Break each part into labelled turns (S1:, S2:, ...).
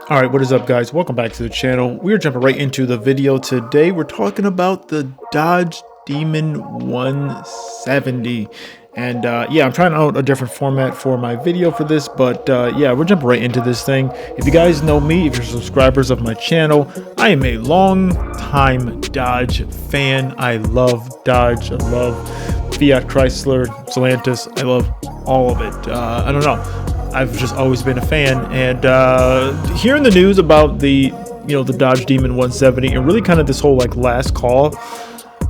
S1: All right, what is up, guys? Welcome back to the channel. We're jumping right into the video today. We're talking about the Dodge Demon 170. And yeah, I'm trying out a different format for my video for this, but yeah, we're jumping right into this thing. If you guys know me, if you're subscribers of my channel, I am a long time Dodge fan. I love Dodge. I love Fiat Chrysler, Stellantis. I love all of it. I don't know. I've just always been a fan, and hearing the news about the Dodge Demon 170 and really kind of this whole like last call,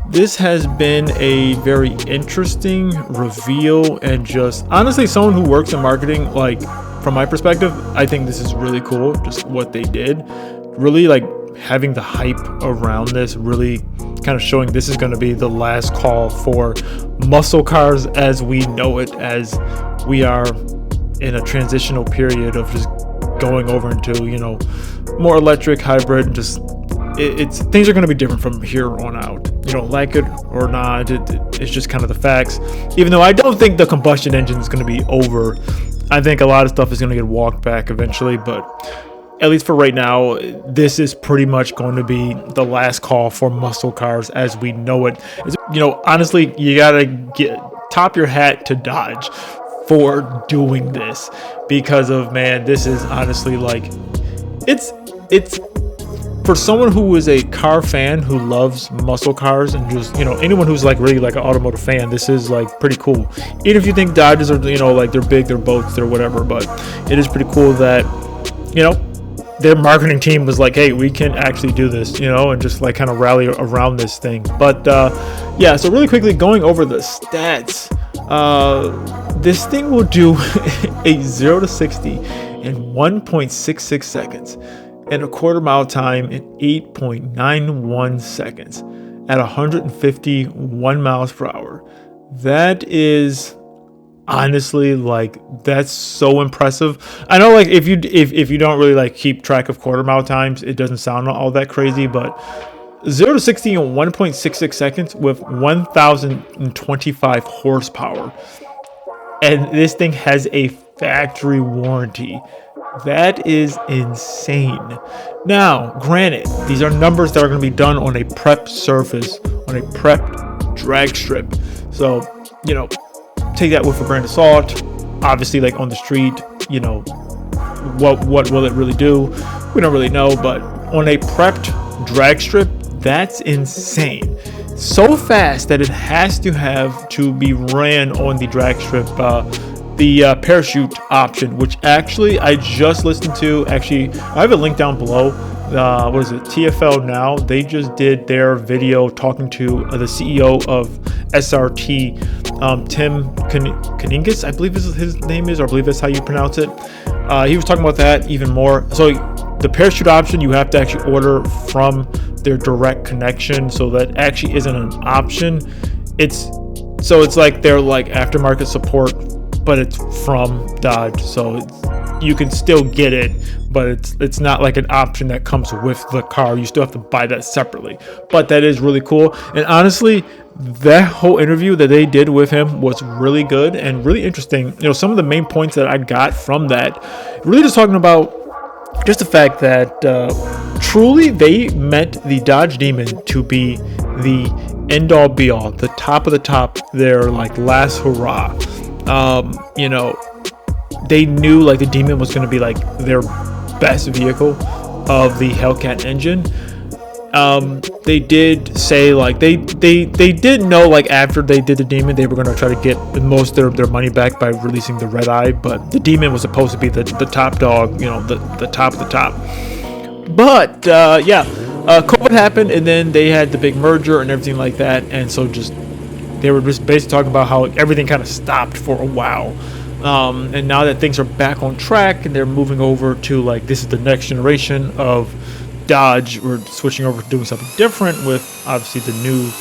S1: this has been a very interesting reveal. And just honestly, someone who works in marketing, like from my perspective, I think this is really cool. Just what they did, really like having the hype around this, really kind of showing this is going to be the last call for muscle cars as we know it, as we are in a transitional period of just going over into more electric, hybrid. Just things are going to be different from here on out. You don't like it or not, it's just kind of the facts. Even though I don't think the combustion engine is going to be over, I think a lot of stuff is going to get walked back eventually, but at least for right now, this is pretty much going to be the last call for muscle cars as we know it. Honestly, you gotta top your hat to Dodge for doing this, because of, man, this is honestly like it's for someone who is a car fan who loves muscle cars, and just anyone who's like really like an automotive fan, this is like pretty cool. Even if you think Dodges are like they're big, they're boats, they're whatever, but it is pretty cool that their marketing team was like, hey, we can actually do this, and just like kind of rally around this thing. But yeah, so really quickly going over the stats, this thing will do a 0 to 60 in 1.66 seconds and a quarter mile time in 8.91 seconds at 151 miles per hour. That is honestly, like, that's so impressive. I know, like, if you don't really like keep track of quarter mile times, it doesn't sound all that crazy, but 0 to 60 in 1.66 seconds with 1,025 horsepower. And this thing has a factory warranty. That is insane. Now, granted, these are numbers that are going to be done on a prep surface, on a prepped drag strip. So, take that with a grain of salt. Obviously, like on the street, what will it really do? We don't really know, but on a prepped drag strip, that's insane. So fast that it has to be ran on the drag strip, the parachute option, which actually I just listened to. Actually, I have a link down below. What is it? TFLnow. They just did their video talking to the CEO of SRT, Tim Kaningas, I believe his name is, or I believe that's how you pronounce it. He was talking about that even more. So the parachute option, you have to actually order from their direct connection, so that actually isn't an option. It's like their like aftermarket support, but it's from Dodge, so you can still get it, but it's not like an option that comes with the car. You still have to buy that separately. But that is really cool. And honestly, that whole interview that they did with him was really good and really interesting. Some of the main points that I got from that, really just talking about just the fact that truly they meant the Dodge Demon to be the end all be all, the top of the top, their like last hurrah. They knew like the Demon was going to be like their best vehicle of the Hellcat engine. They did say like they did know, like, after they did the Demon, they were going to try to get most of their money back by releasing the Red Eye, but the Demon was supposed to be the top dog, the top of the top. But yeah, COVID happened, and then they had the big merger and everything like that, and so they were just basically talking about how everything kind of stopped for a while. And now that things are back on track and they're moving over to like, this is the next generation of Dodge, we're switching over to doing something different with obviously the new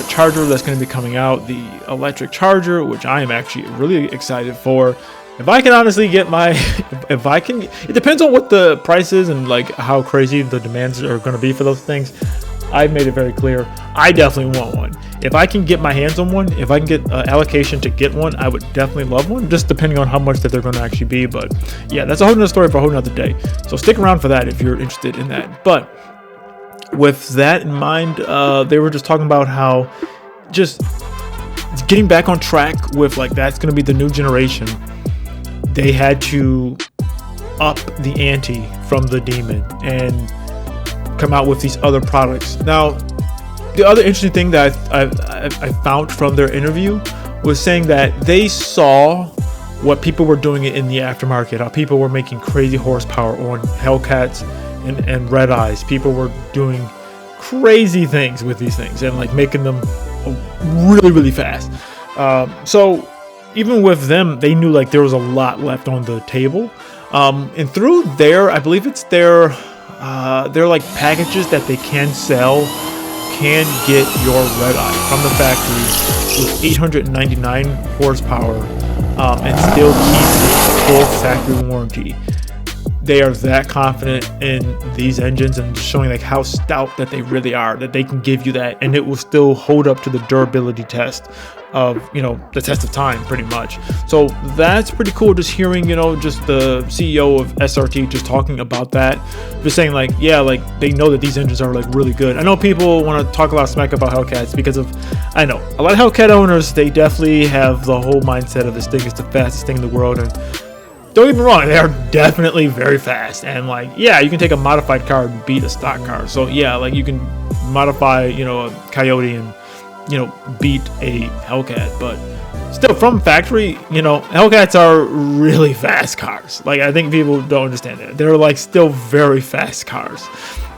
S1: Charger that's going to be coming out, the electric Charger, which I am actually really excited for. If I can honestly get it depends on what the price is and like how crazy the demands are going to be for those things. I've made it very clear. I definitely want one. If I can get my hands on one, if I can get allocation to get one, I would definitely love one, just depending on how much that they're going to actually be. But yeah, that's a whole nother story for a whole nother day. So stick around for that if you're interested in that. But with that in mind, they were just talking about how just getting back on track with like that's going to be the new generation. They had to up the ante from the Demon and come out with these other products. Now, the other interesting thing that I found from their interview was saying that they saw what people were doing in the aftermarket, how people were making crazy horsepower on Hellcats and Red Eyes. People were doing crazy things with these things and like making them really, really fast. So even with them, they knew like there was a lot left on the table. And through their, I believe it's their like packages that they can sell, can get your Red Eye from the factory with 899 horsepower and still keep the full factory warranty. They are that confident in these engines and showing like how stout that they really are, that they can give you that and it will still hold up to the durability test of, you know, the test of time pretty much. So that's pretty cool, just hearing, you know, just the CEO of SRT just talking about that, just saying like, yeah, like they know that these engines are like really good. I know people want to talk a lot of smack about Hellcats because of, I know a lot of Hellcat owners, they definitely have the whole mindset of this thing is the fastest thing in the world, and don't get me wrong, they are definitely very fast. And like, yeah, you can take a modified car and beat a stock car. So yeah, like you can modify, you know, a Coyote and, you know, beat a Hellcat. But still, from factory, you know, Hellcats are really fast cars. Like, I think people don't understand that. They're like still very fast cars.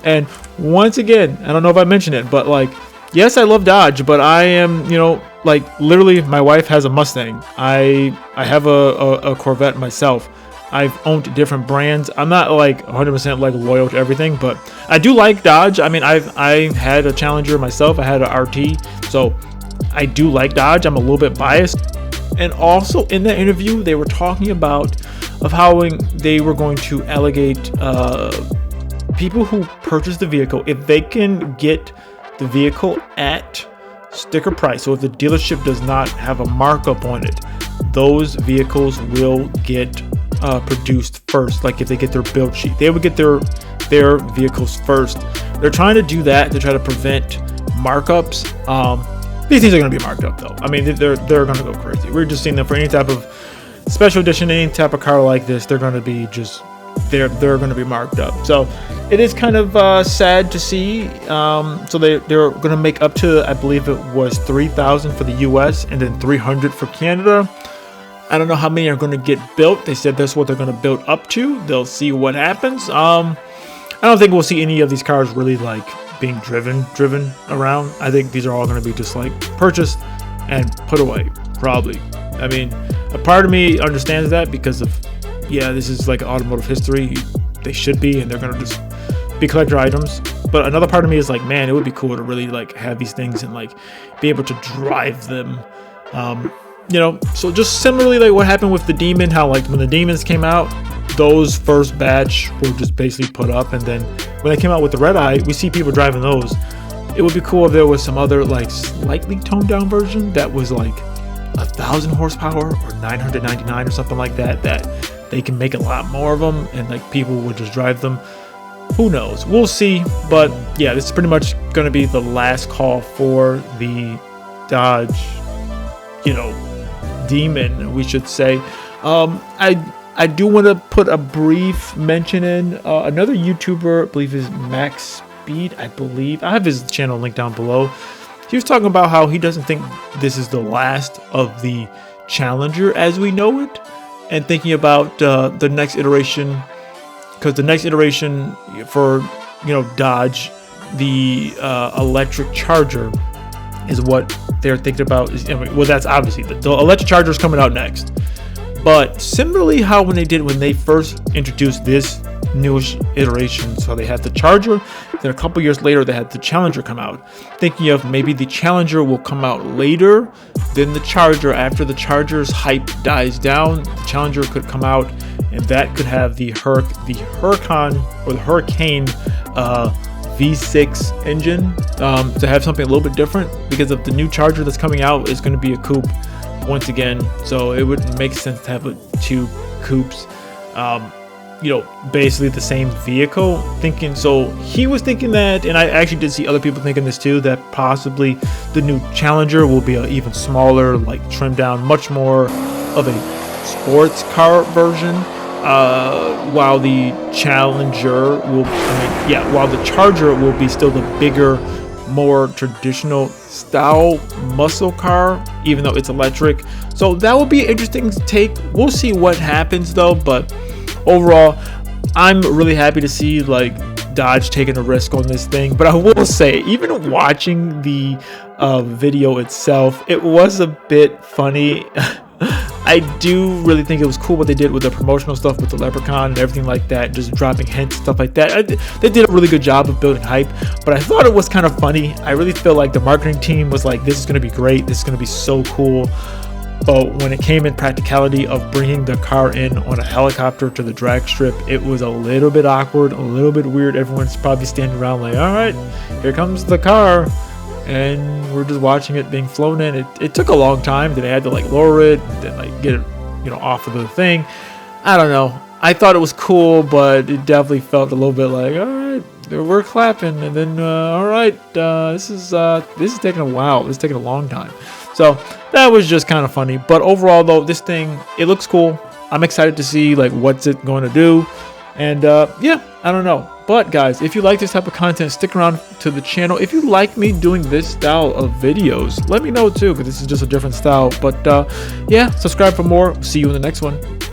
S1: And once again, I don't know if I mentioned it, but like, yes, I love Dodge, but I am, you know, like literally my wife has a Mustang. I have a Corvette myself. I've owned different brands. I'm not like 100% like loyal to everything, but I do like Dodge. I mean, I had a Challenger myself. I had an RT, so I do like Dodge. I'm a little bit biased. And also in that interview, they were talking about of how they were going to allocate people who purchase the vehicle if they can get the vehicle at sticker price. So if the dealership does not have a markup on it, those vehicles will get produced first. Like if they get their build sheet, they would get their vehicles first. They're trying to do that to try to prevent markups. These things are going to be marked up though. I mean, they're going to go crazy. We're just seeing them for any type of special edition, any type of car like this. They're going to be just they're going to be marked up. So it is kind of sad to see. So they're going to make up to, I believe it was 3,000 for the US and then 300 for Canada. I don't know how many are going to get built. They said that's what they're going to build up to. They'll see what happens. I don't think we'll see any of these cars really like being driven around. I think these are all going to be just like purchased and put away, probably. I mean, a part of me understands that because of, yeah, this is like automotive history. They should be, and they're going to just be collector items. But another part of me is like, man, it would be cool to really like have these things and like be able to drive them. You know, so just similarly like what happened with the Demon, how like when the Demons came out, those first batch were just basically put up, and then when they came out with the Red Eye, we see people driving those. It would be cool if there was some other like slightly toned down version that was like 1,000 horsepower or 999 or something like that, that they can make a lot more of them and like people would just drive them. Who knows? We'll see. But yeah, this is pretty much going to be the last call for the Dodge, you know, Demon, we should say. I do want to put a brief mention in another YouTuber, I believe is Max Speed. I believe I have his channel linked down below. He was talking about how he doesn't think this is the last of the Challenger as we know it, and thinking about the next iteration, because the next iteration for, you know, Dodge, the electric Charger is what they're thinking about. I mean, well, that's obviously the electric Charger is coming out next. But similarly, how when they first introduced this newest iteration, so they had the Charger, then a couple years later they had the Challenger come out. Thinking of maybe the Challenger will come out later than the Charger. After the Charger's hype dies down, the Challenger could come out, and that could have the Huracan V6 engine, to have something a little bit different, because of the new Charger that's coming out is going to be a coupe once again. So it wouldn't make sense to have two coupes, you know, basically the same vehicle. So he was thinking that, and I actually did see other people thinking this too, that possibly the new Challenger will be an even smaller, like trimmed down, much more of a sports car version, while the Challenger will, while the Charger will be still the bigger, more traditional style muscle car, even though it's electric. So that will be an interesting take. We'll see what happens though, but overall, I'm really happy to see like Dodge taking a risk on this thing. But I will say, even watching the video itself, it was a bit funny. I do really think it was cool what they did with the promotional stuff with the Leprechaun and everything like that, just dropping hints, stuff like that. They did a really good job of building hype, but I thought it was kind of funny. I really feel like the marketing team was like, this is going to be great, this is going to be so cool. But when it came in practicality of bringing the car in on a helicopter to the drag strip, it was a little bit awkward, a little bit weird. Everyone's probably standing around like, all right, here comes the car. And we're just watching it being flown in. It took a long time. Then they had to like lower it, and then like get it, you know, off of the thing. I don't know. I thought it was cool, but it definitely felt a little bit like, all right, we're clapping, and then all right, this is taking a while. This is taking a long time. So that was just kind of funny. But overall, though, this thing, it looks cool. I'm excited to see like what's it going to do. And yeah, I don't know. But guys, if you like this type of content, stick around to the channel. If you like me doing this style of videos, let me know too, because this is just a different style. But yeah, subscribe for more. See you in the next one.